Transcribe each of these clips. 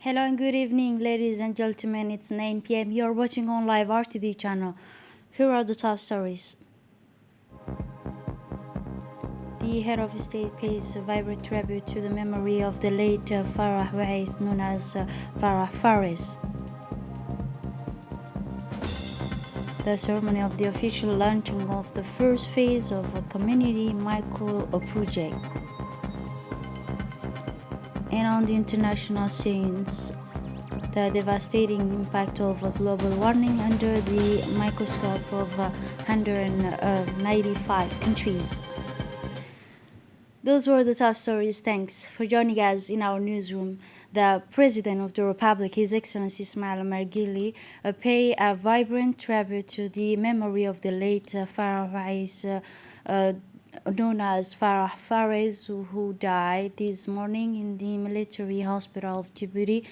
Hello and good evening, ladies and gentlemen. It's 9 p.m. You're watching on live RTD channel. Here are the top stories. The head of state pays a vibrant tribute to the memory of the late Farah Wais, known as Farah Fares. The ceremony of the official launching of the first phase of a community micro project. And on the international scenes, the devastating impact of global warming under the microscope of 195 countries. Those were the top stories. Thanks for joining us in our newsroom. The President of the Republic, His Excellency Ismail Omar Guelleh, pay a vibrant tribute to the memory of the late Farah Wais, known as Farah Fares, who died this morning in the military hospital of Djibouti.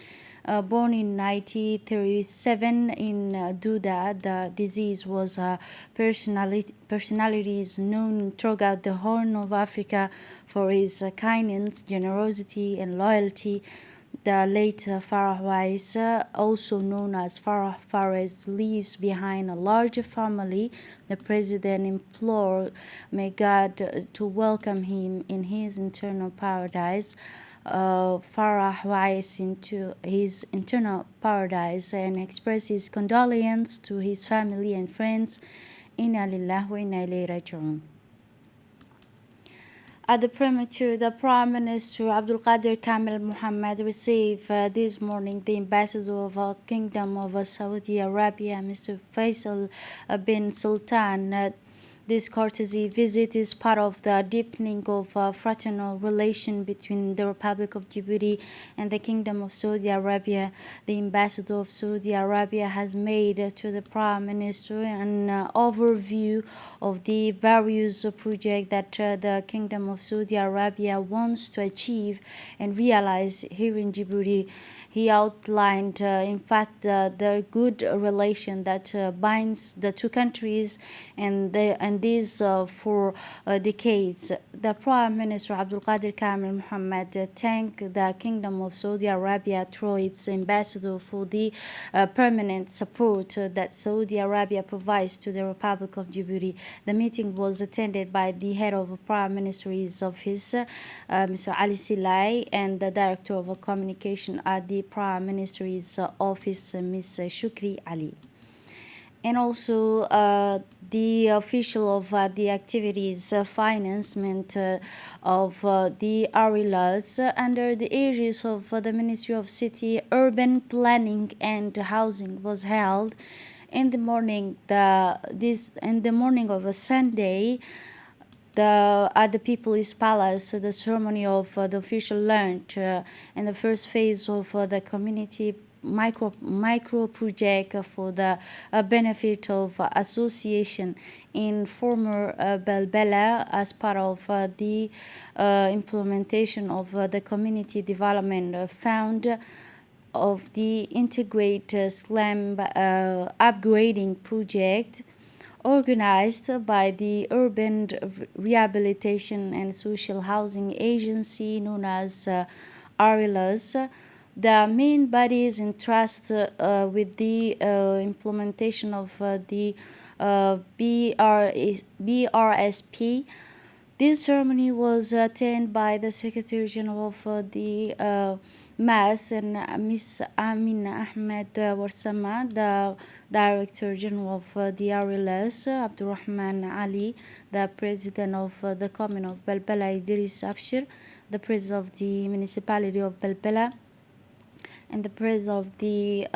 Born in 1937 in Douda, the disease was personalities known throughout the Horn of Africa for his kindness, generosity, and loyalty. The late Farah Wais, also known as Farah Fares, leaves behind a large family. The president implored, may God to welcome him in his eternal paradise. Farah Wais into his eternal paradise and express his condolence to his family and friends. Inna lillahi wa inna ilayhi raji'un. At the premature, the Prime Minister Abdul Qadir Kamil Mohammed received this morning the ambassador of the Kingdom of Saudi Arabia, Mr. Faisal bin Sultan. This courtesy visit is part of the deepening of fraternal relation between the Republic of Djibouti and the Kingdom of Saudi Arabia. The ambassador of Saudi Arabia has made to the Prime Minister an overview of the various projects that the Kingdom of Saudi Arabia wants to achieve and realize here in Djibouti. He outlined, in fact, the good relation that binds the two countries and this for decades. The Prime Minister Abdul Qadir Kamil Mohammed thanked the Kingdom of Saudi Arabia through its ambassador for the permanent support that Saudi Arabia provides to the Republic of Djibouti. The meeting was attended by the head of the Prime Minister's office, Mr. Ali Silai, and the Director of Communication at the Prime Minister's office, Ms. Shukri Ali. And also the official of the activities financement of the ARILAS under the aegis of the Ministry of City, Urban Planning and Housing was held in the morning. In the morning of a Sunday. At the People's Palace, the ceremony of the official launch and the first phase of the community micro project for the benefit of association in former Belbela as part of the implementation of the community development fund of the integrated slum upgrading project organized by the Urban Rehabilitation and Social Housing Agency, known as ARILAS. The main bodies entrusted with the implementation of the BRSP. This ceremony was attended by the Secretary General of the MAS and Ms. Amina Ahmed Warsama, the Director General of the RLS, Abdurrahman Ali, the President of the Commune of Belbela, Idris Abshir, the President of the Municipality of Belbela, and the President of the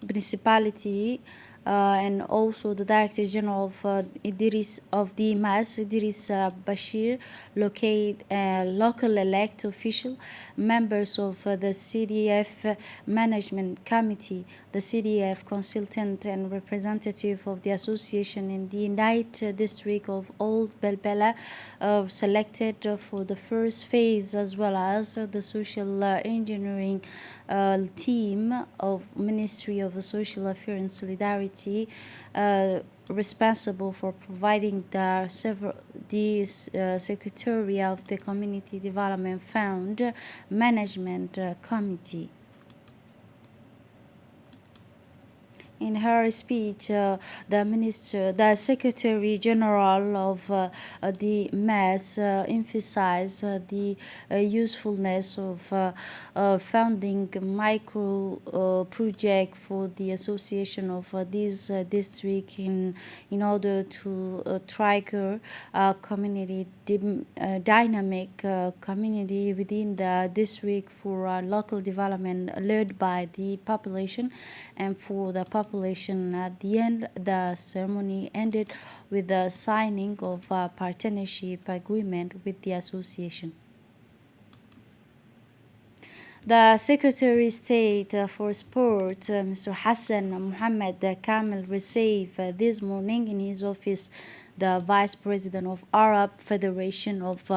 municipality, and also the Director General of Idris of the MAS, Idris Bashir, local elected official, members of the CDF Management Committee, the CDF consultant and representative of the association in the United District of Old Belbela, selected for the first phase, as well as the social engineering team of Ministry of Social Affairs and Solidarity, responsible for providing the Secretary of the Community Development Fund Management Committee. in her speech, the Secretary General of the MES emphasized the usefulness of founding a micro project for the association of this district in order to trigger community dynamic community within the district for local development led by the population and for the population. At the end, the ceremony ended with the signing of a partnership agreement with the association. The Secretary of State for Sport, Mr. Hassan Mohammed Kamel, received this morning in his office the Vice President of Arab Federation of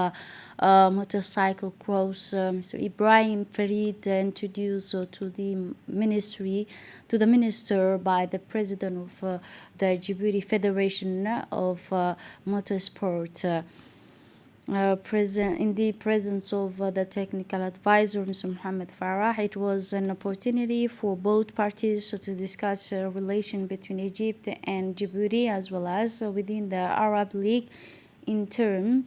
Motorcycle Cross, Mr. Ibrahim Farid, introduced to the minister by the President of the Djibouti Federation of Motorsport. In the presence of the technical advisor, Mr. Mohammed Farah, it was an opportunity for both parties to discuss the relation between Egypt and Djibouti as well as within the Arab League in terms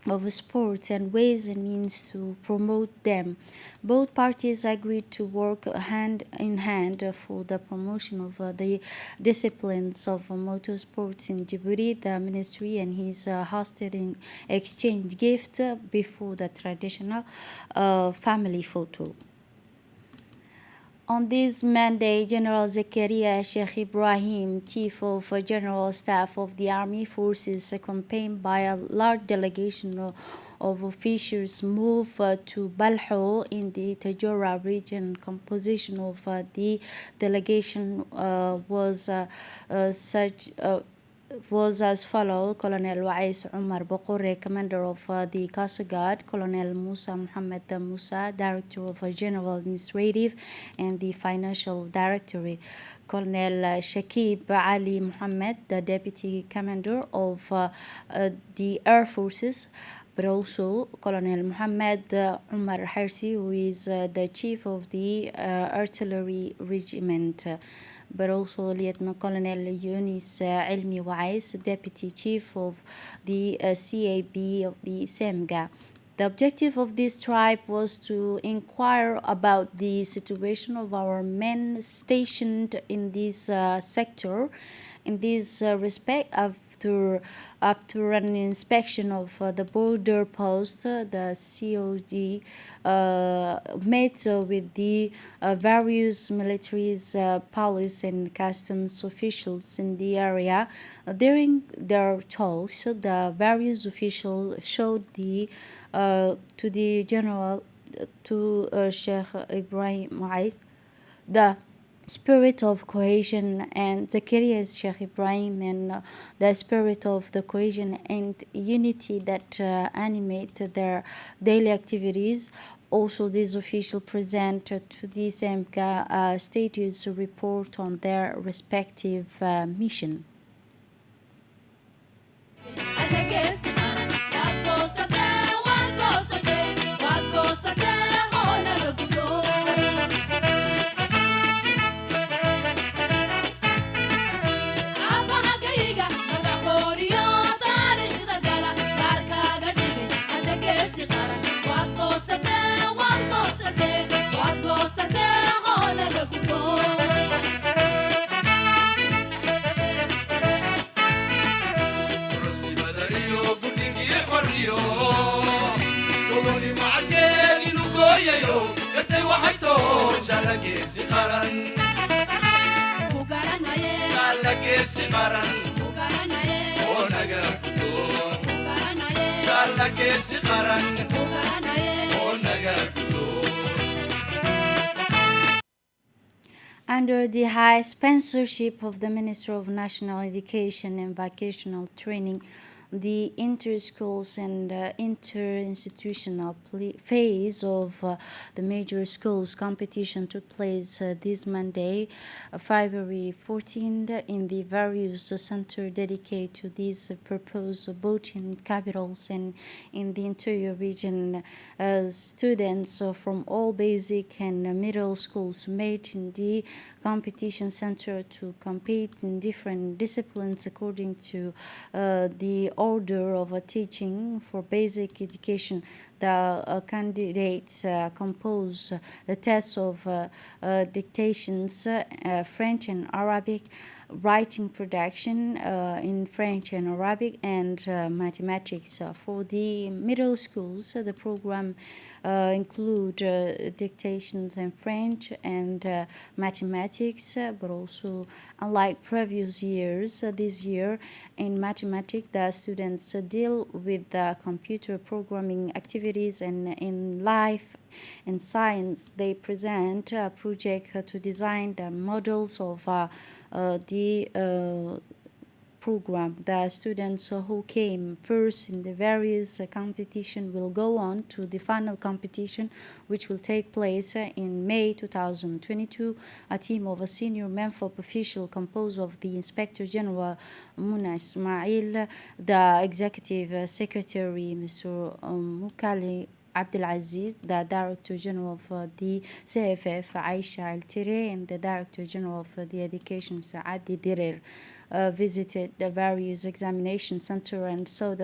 of sport and ways and means to promote them. Both parties agreed to work hand in hand for the promotion of the disciplines of motorsports in Djibouti. The ministry and his hosted in exchange gift before the traditional family photo. On this Monday, General Zakaria Sheikh Ibrahim, Chief of General Staff of the Army Forces, accompanied by a large delegation of officials, moved to Balho in the Tajora region. Composition of the delegation was as follows: Colonel Wais Omar Bokore, Commander of the Coast Guard; Colonel Musa Mohammed Musa, Director of General Administrative and the Financial Directorate; Colonel Shakib Ali Mohammed, the Deputy Commander of the Air Forces; but also Colonel Mohammed Umar Hersi, who is the Chief of the Artillery Regiment; but also Lieutenant Colonel Yunis Ilmi Wais, Deputy Chief of the CAB of the SEMGA. The objective of this trip was to inquire about the situation of our men stationed in this sector. In this respect, after an inspection of the border post, the COG met with the various militaries, police and customs officials in the area. During their talks, the various officials showed to the general, to Sheikh Ibrahim Wais, the spirit of cohesion, and Zakaria Sheikh Ibrahim, and the spirit of the cohesion and unity that animate their daily activities. Also, these officials presented to the SEMGA status report on their respective mission. Under the high sponsorship of the Ministry of National Education and Vocational Training, the inter-schools and inter-institutional phase of the major schools competition took place this Monday, February 14th, in the various centers dedicated to these purpose, both in capitals and in the interior region. Students from all basic and middle schools met in the competition center to compete in different disciplines according to the order of teaching. For basic education, the candidates compose the tests of dictations, French and Arabic, writing production in French and Arabic, and mathematics. For the middle schools, the program include dictations in French and mathematics, but also, unlike previous years, this year in mathematics, the students deal with the computer programming activities, and in life and science, they present a project to design the models of the program. The students who came first in the various competition will go on to the final competition, which will take place in May 2022. A team of a senior MENFOP official composed of the Inspector General Muna Ismail, the Executive Secretary Mr. Mukali Abdelaziz, the Director General of the CFF, Aisha Al-Tire, and the Director General of the Education, Mr. Abdi Direr, visited the various examination center and saw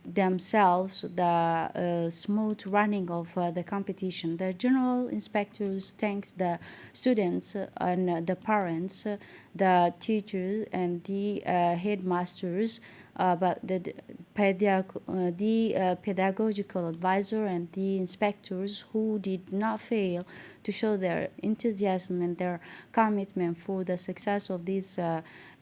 themselves the smooth running of the competition. The general inspectors thanks the students and the parents, the teachers and the headmasters, but the pedagogical advisor and the inspectors who did not fail to show their enthusiasm and their commitment for the success of this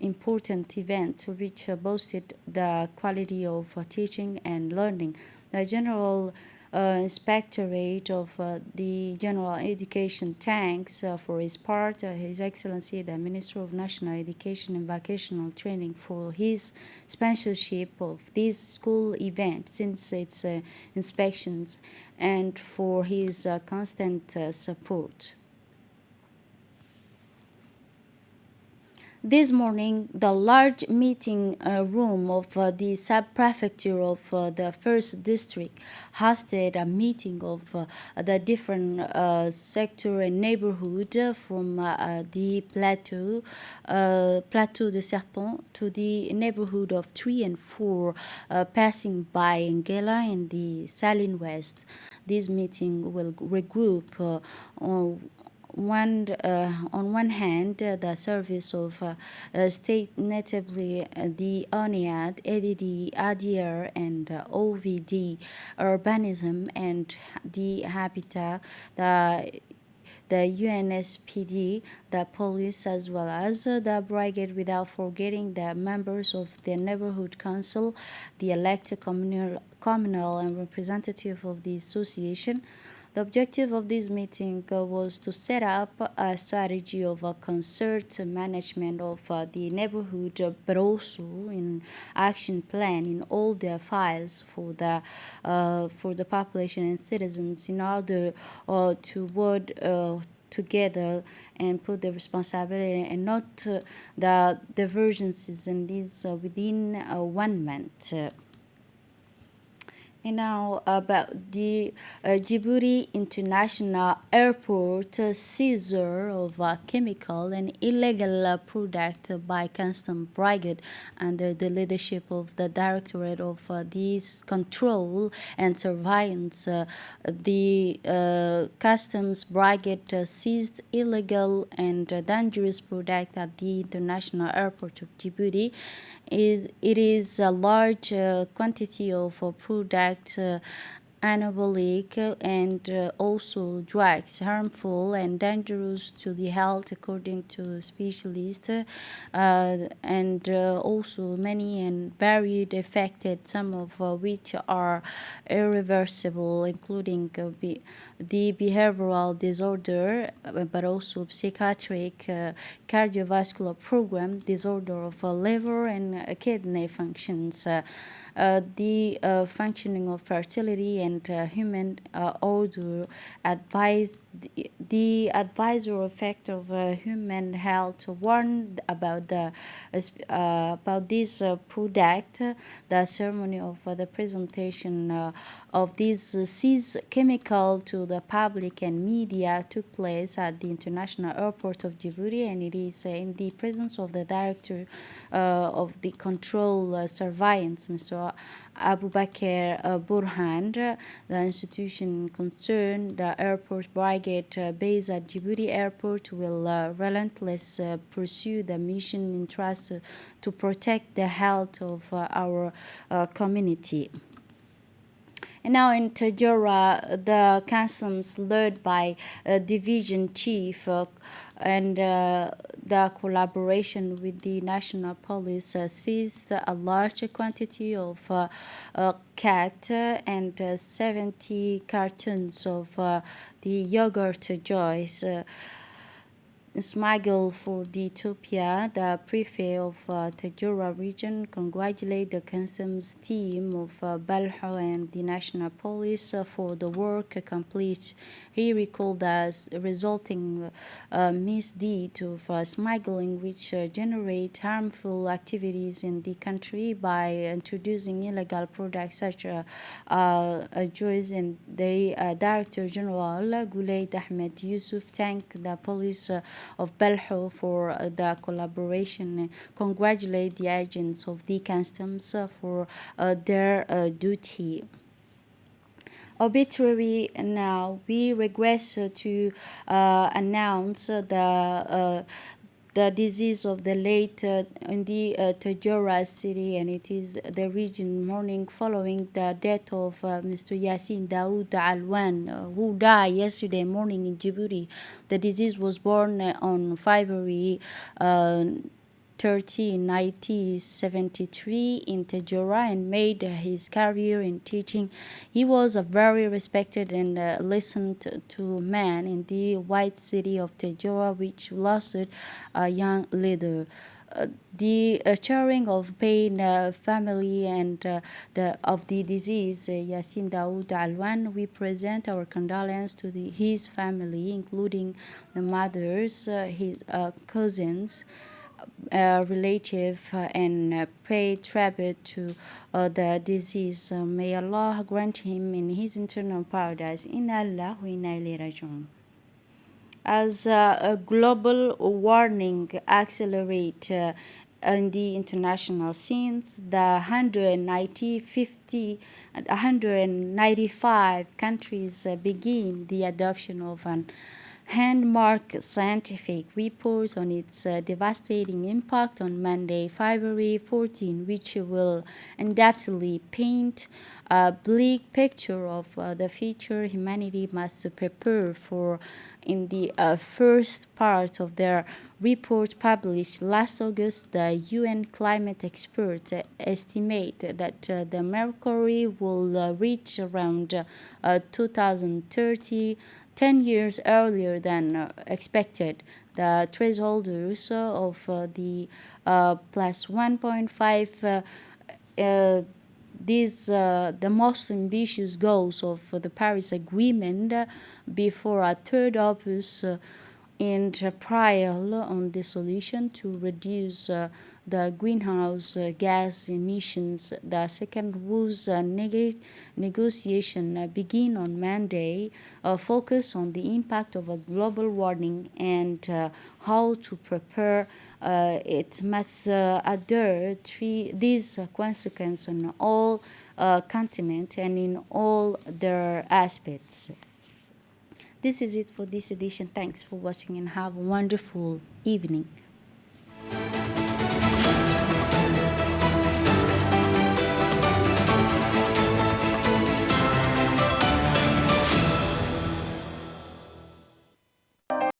important event, which boasted the quality of teaching and learning. The General Inspectorate of the General Education thanks for his part His Excellency the Minister of National Education and Vocational Training for his sponsorship of this school event since its inspections, and for his constant support. This morning, the large meeting room of the sub-prefecture of the first district hosted a meeting of the different sector and neighborhood from the Plateau de Serpent to the neighborhood of 3 and 4, passing by Ngela and the Saline West. This meeting will regroup on one hand, the service of state, notably the ONIAD, ADD, ADR, and OVD, urbanism, and the habitat, the UNSPD, the police, as well as the brigade, without forgetting the members of the neighborhood council, the elected communal and representative of the association. The objective of this meeting was to set up a strategy of a concert management of the neighborhood, but also in action plan in all the files for the population and citizens in order to work together and put the responsibility and not the divergences in these within 1 month. And now about the Djibouti International Airport seizure of chemical and illegal product by Custom Brigade under the leadership of the Directorate of this Control and Surveillance. The Customs Brigade seized illegal and dangerous product at the International Airport of Djibouti. It is a large quantity of product anabolic and also drugs harmful and dangerous to the health according to specialists, and also many and varied affected, some of which are irreversible, including the behavioral disorder, but also psychiatric, cardiovascular program, disorder of liver and kidney functions, the functioning of fertility and human order, advise the advisor effect of human health warned about about this product. The ceremony of the presentation of this seized chemical to the public and media took place at the international airport of Djibouti, and it is in the presence of the director of the control surveillance, Mr. Abu Bakr Burhan. The institution concerned, the airport brigade based at Djibouti Airport, will relentlessly pursue the mission entrusted to protect the health of our community. And now in Tajura, the customs led by division chief and the collaboration with the national police seized a large quantity of cat and 70 cartons of the yogurt joys. Smuggled for the Ethiopia. The prefect of Tajura region congratulated the customs team of Balho and the national police for the work accomplished. He recalled the resulting misdeed of smuggling, which generate harmful activities in the country by introducing illegal products such as joys. And the Director General Gulaid Ahmed Yusuf thanked the police of Balho for the collaboration, congratulate the agents of the customs for their duty. Obituary now. We regret to announce the disease of the late in the Tajura city, and it is the region mourning following the death of Mr. Yasin Daoud Alwan, who died yesterday morning in Djibouti. The disease was born on February 13, 1973 in Tajura and made his career in teaching. He was a very respected and listened to man in the white city of Tajura, which lost a young leader. The sharing of pain, family and of the disease, Yasin Daoud Alwan, we present our condolence to his family, including the mothers, his cousins, relative, and pay tribute to the disease. May Allah grant him in his eternal paradise. Inna Allah wa inna ilayhi raji'un. As a global warning accelerate in the international scenes, the 195 countries begin the adoption of an landmark scientific report on its devastating impact on Monday, February 14, which will undoubtedly paint a bleak picture of the future humanity must prepare for. In the first part of their report published last August, the UN climate experts estimate that the mercury will reach around 2030, 10 years earlier than expected. The thresholders of the plus 1.5 these the most ambitious goals of the Paris Agreement before a third opus in trial on the solution to reduce the greenhouse gas emissions. The second whose negotiation begin on Monday focus on the impact of a global warming and how to prepare it must adhere to these consequences on all continents and in all their aspects. This is it for this edition. Thanks for watching and have a wonderful evening.